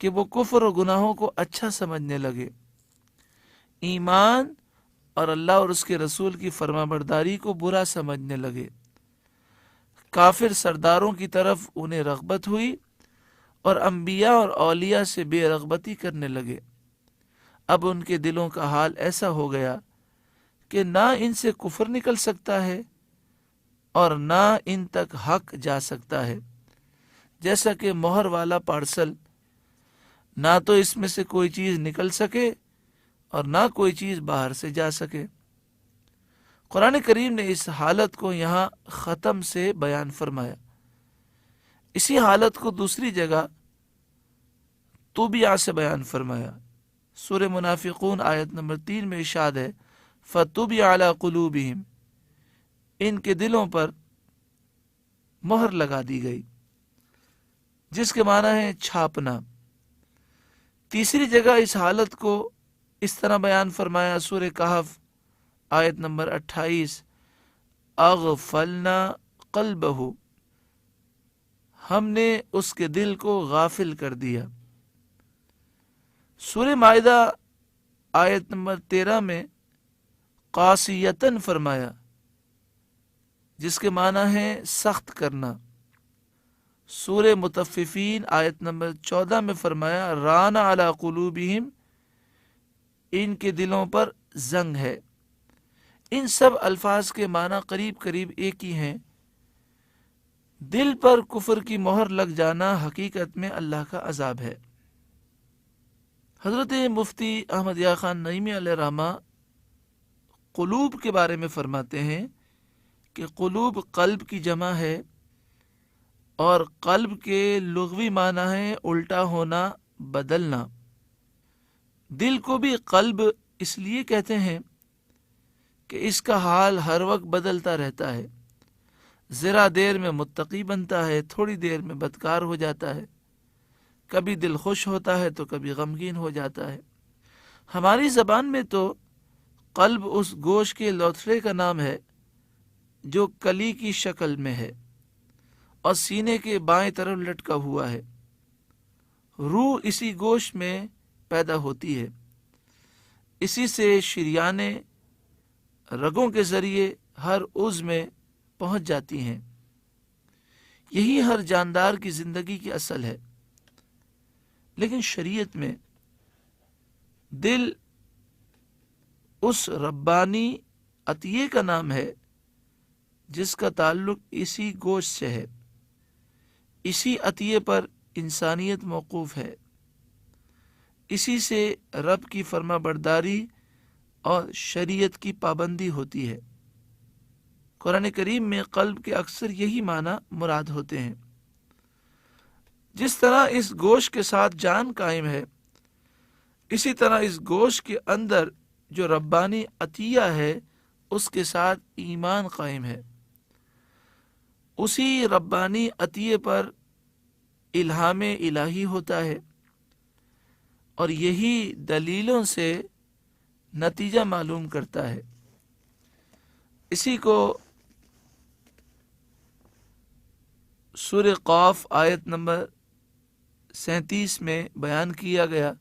کہ وہ کفر و گناہوں کو اچھا سمجھنے لگے، ایمان اور اللہ اور اس کے رسول کی فرمانبرداری کو برا سمجھنے لگے۔ کافر سرداروں کی طرف انہیں رغبت ہوئی اور انبیاء اور اولیاء سے بے رغبتی کرنے لگے۔ اب ان کے دلوں کا حال ایسا ہو گیا کہ نہ ان سے کفر نکل سکتا ہے اور نہ ان تک حق جا سکتا ہے، جیسا کہ مہر والا پارسل، نہ تو اس میں سے کوئی چیز نکل سکے اور نہ کوئی چیز باہر سے جا سکے۔ قرآن کریم نے اس حالت کو یہاں ختم سے بیان فرمایا۔ اسی حالت کو دوسری جگہ طوبیہ سے بیان فرمایا۔ سورہ منافقون آیت نمبر 3 میں ارشاد ہے، فَطُبِعَ عَلَى قُلُوبِهِمْ، ان کے دلوں پر مہر لگا دی گئی، جس کے معنی ہے چھاپنا۔ تیسری جگہ اس حالت کو اس طرح بیان فرمایا، سورہ کہف آیت نمبر 28، اغفلنا قلبہ، ہم نے اس کے دل کو غافل کر دیا۔ سورہ مائدہ آیت نمبر 13 میں قاسیتاً فرمایا، جس کے معنی ہے سخت کرنا۔ سورہ مطففین آیت نمبر 14 میں فرمایا، ران علی قلوبہم، ان کے دلوں پر زنگ ہے۔ ان سب الفاظ کے معنی قریب قریب ایک ہی ہیں۔ دل پر کفر کی مہر لگ جانا حقیقت میں اللہ کا عذاب ہے۔ حضرت مفتی احمد یار خان نعیمی علیہ رحمہ قلوب کے بارے میں فرماتے ہیں کہ قلوب قلب کی جمع ہے، اور قلب کے لغوی معنی ہے الٹا ہونا، بدلنا۔ دل کو بھی قلب اس لیے کہتے ہیں کہ اس کا حال ہر وقت بدلتا رہتا ہے، ذرا دیر میں متقی بنتا ہے، تھوڑی دیر میں بدکار ہو جاتا ہے، کبھی دل خوش ہوتا ہے تو کبھی غمگین ہو جاتا ہے۔ ہماری زبان میں تو قلب اس گوشت کے لوتھڑے کا نام ہے جو کلی کی شکل میں ہے اور سینے کے بائیں طرف لٹکا ہوا ہے۔ روح اسی گوشت میں پیدا ہوتی ہے، اسی سے شریانیں رگوں کے ذریعے ہر عضو میں پہنچ جاتی ہیں۔ یہی ہر جاندار کی زندگی کی اصل ہے۔ لیکن شریعت میں دل اس ربانی عطیے کا نام ہے جس کا تعلق اسی گوشت سے ہے۔ اسی عطیے پر انسانیت موقوف ہے، اسی سے رب کی فرما برداری اور شریعت کی پابندی ہوتی ہے۔ قرآن کریم میں قلب کے اکثر یہی معنی مراد ہوتے ہیں۔ جس طرح اس گوشت کے ساتھ جان قائم ہے، اسی طرح اس گوشت کے اندر جو ربانی عطیہ ہے اس کے ساتھ ایمان قائم ہے۔ اسی ربانی عطیے پر الہام الہی ہوتا ہے، اور یہی دلیلوں سے نتیجہ معلوم کرتا ہے۔ اسی کو سورہ قاف آیت نمبر 37 میں بیان کیا گیا،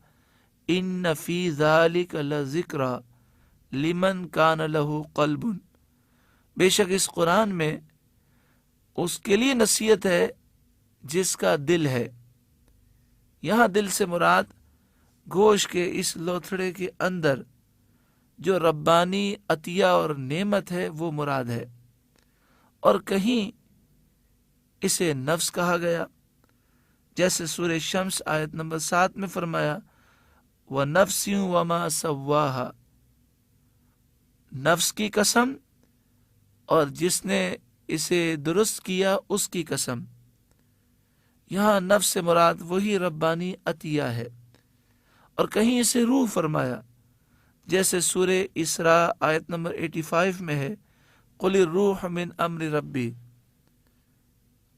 ان فی ذالک لذکری لمن کان لہ قلب۔ بے شک اس قرآن میں اس کے لیے نصیحت ہے جس کا دل ہے۔ یہاں دل سے مراد گوشت کے اس لوتھڑے کے اندر جو ربانی عطیہ اور نعمت ہے وہ مراد ہے، اور کہیں اسے نفس کہا گیا، جیسے سورہ شمس آیت نمبر 7 میں فرمایا، وَنَفْسٍ وَمَا سَوَّاهَا، نفس کی قسم اور جس نے اسے درست کیا اس کی قسم۔ یہاں نفس سے مراد وہی ربانی عطیہ ہے، اور کہیں اسے روح فرمایا، جیسے سورہ اسراء آیت نمبر 85 میں ہے، قُلِ الرُّوحُ مِنْ أَمْرِ رَبِّي،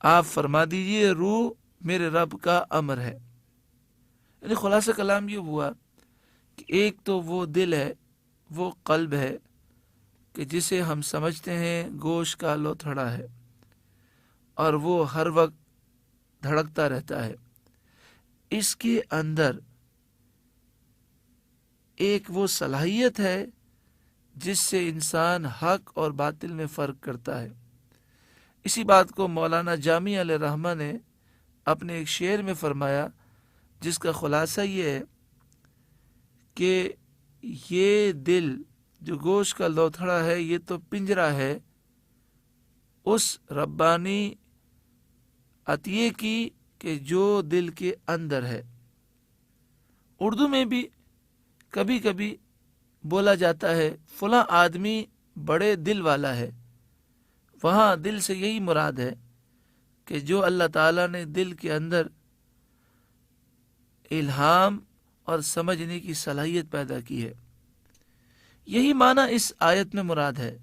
آپ فرما دیجئے روح میرے رب کا امر ہے۔ یعنی خلاصہ کلام یہ ہوا کہ ایک تو وہ دل ہے، وہ قلب ہے کہ جسے ہم سمجھتے ہیں گوشت کا لوتھڑا ہے، اور وہ ہر وقت دھڑکتا رہتا ہے۔ اس کے اندر ایک وہ صلاحیت ہے جس سے انسان حق اور باطل میں فرق کرتا ہے۔ اسی بات کو مولانا جامی علیہ رحمہ نے اپنے ایک شعر میں فرمایا، جس کا خلاصہ یہ ہے کہ یہ دل جو گوشت کا لوتھڑا ہے یہ تو پنجرہ ہے اس ربانی عطیے کی کہ جو دل کے اندر ہے۔ اردو میں بھی کبھی کبھی بولا جاتا ہے فلاں آدمی بڑے دل والا ہے۔ وہاں دل سے یہی مراد ہے کہ جو اللہ تعالیٰ نے دل کے اندر الہام اور سمجھنے کی صلاحیت پیدا کی ہے۔ یہی معنی اس آیت میں مراد ہے۔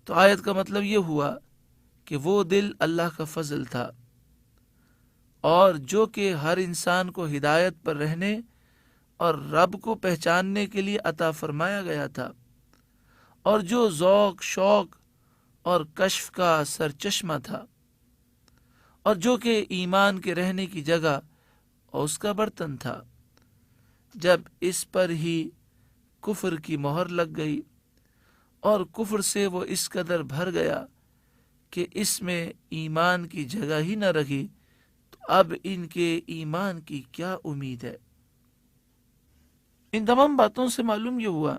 تو آیت کا مطلب یہ ہوا کہ وہ دل اللہ کا فضل تھا، اور جو کہ ہر انسان کو ہدایت پر رہنے اور رب کو پہچاننے کے لیے عطا فرمایا گیا تھا، اور جو ذوق شوق اور کشف کا سرچشمہ تھا، اور جو کہ ایمان کے رہنے کی جگہ اور اس کا برتن تھا۔ جب اس پر ہی کفر کی مہر لگ گئی اور کفر سے وہ اس قدر بھر گیا کہ اس میں ایمان کی جگہ ہی نہ رہی، تو اب ان کے ایمان کی کیا امید ہے؟ ان تمام باتوں سے معلوم یہ ہوا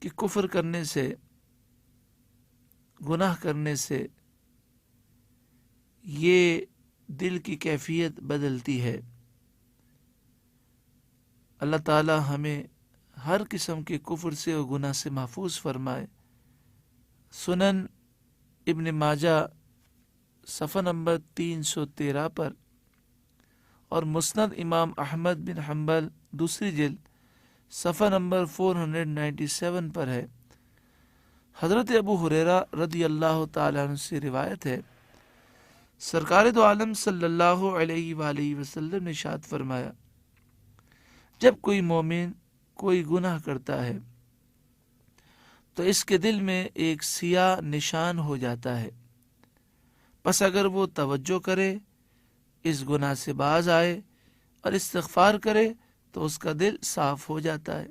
کہ کفر کرنے سے، گناہ کرنے سے یہ دل کی کیفیت بدلتی ہے۔ اللہ تعالی ہمیں ہر قسم کے کفر سے اور گناہ سے محفوظ فرمائے۔ سنن ابن ماجہ صفحہ نمبر 313 پر اور مسند امام احمد بن حنبل دوسری جلد صفحہ نمبر 497 پر ہے۔ حضرت ابو ہریرہ رضی اللہ تعالیٰ عنہ سے روایت ہے، سرکار دو عالم صلی اللہ علیہ وآلہ وسلم نے ارشاد فرمایا، جب کوئی مومن کوئی گناہ کرتا ہے تو اس کے دل میں ایک سیاہ نشان ہو جاتا ہے، بس اگر وہ توجہ کرے، اس گناہ سے باز آئے اور استغفار کرے تو اس کا دل صاف ہو جاتا ہے،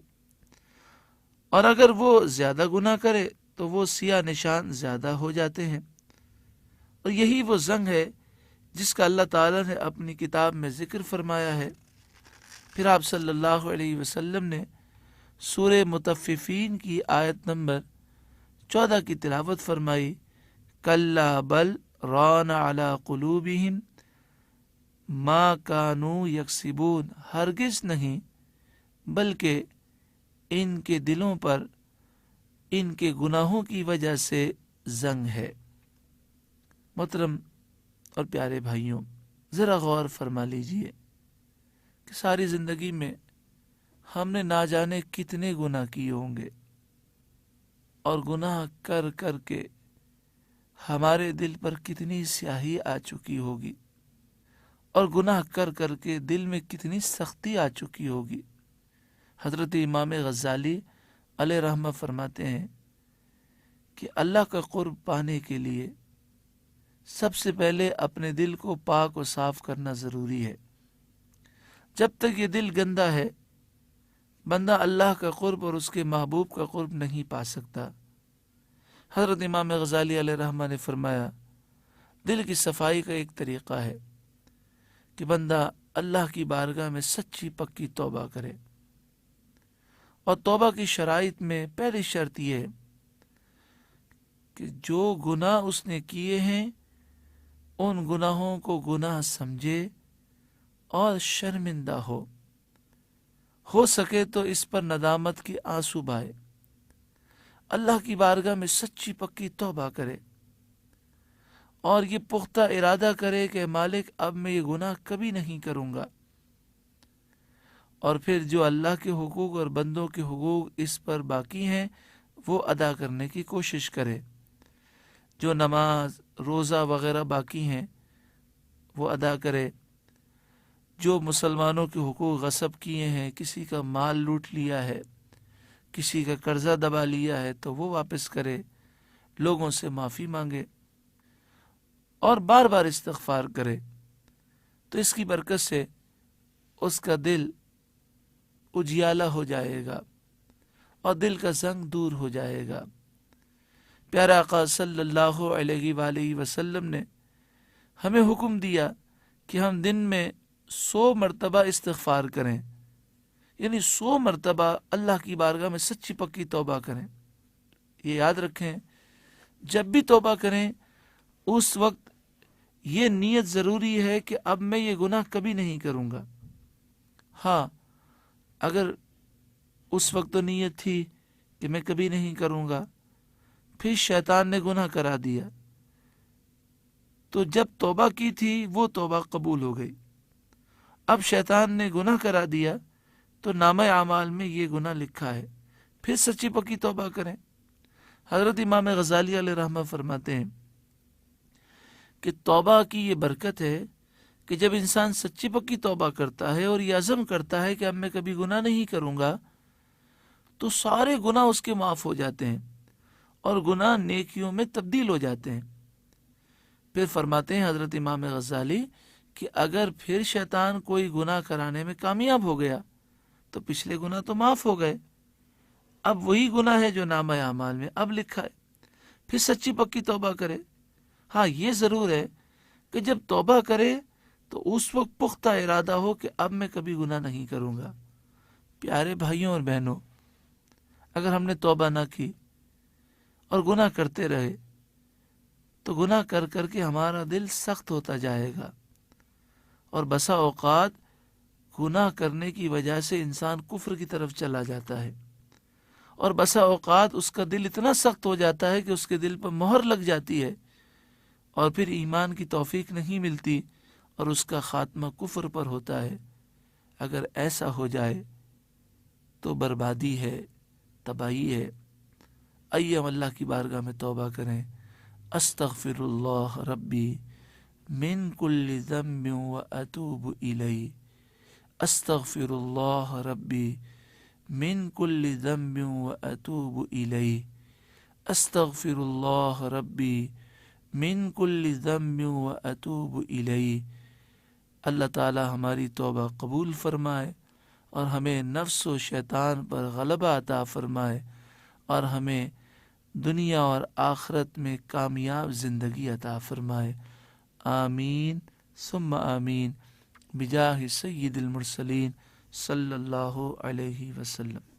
اور اگر وہ زیادہ گناہ کرے تو وہ سیاہ نشان زیادہ ہو جاتے ہیں۔ اور یہی وہ زنگ ہے جس کا اللہ تعالیٰ نے اپنی کتاب میں ذکر فرمایا ہے۔ پھر آپ صلی اللہ علیہ وسلم نے سورہ مطففین کی آیت نمبر 14 کی تلاوت فرمائی، کلا بل ران علی قلوبہم ما کانوا یکسبون، ہرگز نہیں بلکہ ان کے دلوں پر ان کے گناہوں کی وجہ سے زنگ ہے۔ محترم اور پیارے بھائیوں، ذرا غور فرما لیجئے کہ ساری زندگی میں ہم نے نہ جانے کتنے گناہ کیے ہوں گے، اور گناہ کر کر کے ہمارے دل پر کتنی سیاہی آ چکی ہوگی، اور گناہ کر کر کے دل میں کتنی سختی آ چکی ہوگی۔ حضرت امام غزالی علیہ رحمہ فرماتے ہیں کہ اللہ کا قرب پانے کے لیے سب سے پہلے اپنے دل کو پاک و صاف کرنا ضروری ہے۔ جب تک یہ دل گندا ہے، بندہ اللہ کا قرب اور اس کے محبوب کا قرب نہیں پا سکتا۔ حضرت امام غزالی علیہ رحمہ نے فرمایا، دل کی صفائی کا ایک طریقہ ہے کہ بندہ اللہ کی بارگاہ میں سچی پکی توبہ کرے، اور توبہ کی شرائط میں پہلی شرط یہ ہے کہ جو گناہ اس نے کیے ہیں ان گناہوں کو گناہ سمجھے اور شرمندہ ہو سکے تو اس پر ندامت کی آنسو بہائے، اللہ کی بارگاہ میں سچی پکی توبہ کرے، اور یہ پختہ ارادہ کرے کہ مالک اب میں یہ گناہ کبھی نہیں کروں گا، اور پھر جو اللہ کے حقوق اور بندوں کے حقوق اس پر باقی ہیں وہ ادا کرنے کی کوشش کرے۔ جو نماز روزہ وغیرہ باقی ہیں وہ ادا کرے، جو مسلمانوں کے حقوق غصب کیے ہیں، کسی کا مال لوٹ لیا ہے، کسی کا قرضہ دبا لیا ہے تو وہ واپس کرے، لوگوں سے معافی مانگے اور بار بار استغفار کرے، تو اس کی برکت سے اس کا دل اجیالہ ہو جائے گا اور دل کا زنگ دور ہو جائے گا۔ پیارا آقا صلی اللہ علیہ وآلہ وسلم نے ہمیں حکم دیا کہ ہم دن میں 100 مرتبہ استغفار کریں، یعنی 100 مرتبہ اللہ کی بارگاہ میں سچی پکی توبہ کریں۔ یہ یاد رکھیں، جب بھی توبہ کریں اس وقت یہ نیت ضروری ہے کہ اب میں یہ گناہ کبھی نہیں کروں گا۔ ہاں، اگر اس وقت تو نیت تھی کہ میں کبھی نہیں کروں گا، پھر شیطان نے گناہ کرا دیا، تو جب توبہ کی تھی وہ توبہ قبول ہو گئی، اب شیطان نے گناہ کرا دیا تو نامہ اعمال میں یہ گناہ لکھا ہے، پھر سچی پکی توبہ کریں۔ حضرت امام غزالی علیہ رحمہ فرماتے ہیں کہ توبہ کی یہ برکت ہے کہ جب انسان سچی پکی توبہ کرتا ہے اور یہ عزم کرتا ہے کہ اب میں کبھی گناہ نہیں کروں گا، تو سارے گناہ اس کے معاف ہو جاتے ہیں اور گناہ نیکیوں میں تبدیل ہو جاتے ہیں۔ پھر فرماتے ہیں حضرت امام غزالی کہ اگر پھر شیطان کوئی گناہ کرانے میں کامیاب ہو گیا تو پچھلے گناہ تو معاف ہو گئے، اب وہی گناہ ہے جو نامہ اعمال میں اب لکھا ہے، پھر سچی پکی توبہ کرے۔ ہاں، یہ ضرور ہے کہ جب توبہ کرے تو اس وقت پختہ ارادہ ہو کہ اب میں کبھی گناہ نہیں کروں گا۔ پیارے بھائیوں اور بہنوں، اگر ہم نے توبہ نہ کی اور گناہ کرتے رہے تو گناہ کر کر کے ہمارا دل سخت ہوتا جائے گا، اور بسا اوقات گناہ کرنے کی وجہ سے انسان کفر کی طرف چلا جاتا ہے، اور بسا اوقات اس کا دل اتنا سخت ہو جاتا ہے کہ اس کے دل پر مہر لگ جاتی ہے اور پھر ایمان کی توفیق نہیں ملتی اور اس کا خاتمہ کفر پر ہوتا ہے۔ اگر ایسا ہو جائے تو بربادی ہے، تباہی ہے۔ آئیے ہم اللہ کی بارگاہ میں توبہ کریں۔ استغفر اللہ ربی من کل ذنب واتوب الیہ، استغفر اللہ ربی من کل ذنب واتوب الیہ، استغفر اللہ ربی من کل ذنب واتوب الیہ۔ اللہ تعالی ہماری توبہ قبول فرمائے اور ہمیں نفس و شیطان پر غلبہ عطا فرمائے اور ہمیں دنیا اور آخرت میں کامیاب زندگی عطا فرمائے۔ آمین ثم آمین بجاہ سید المرسلین صلی اللہ علیہ وسلم۔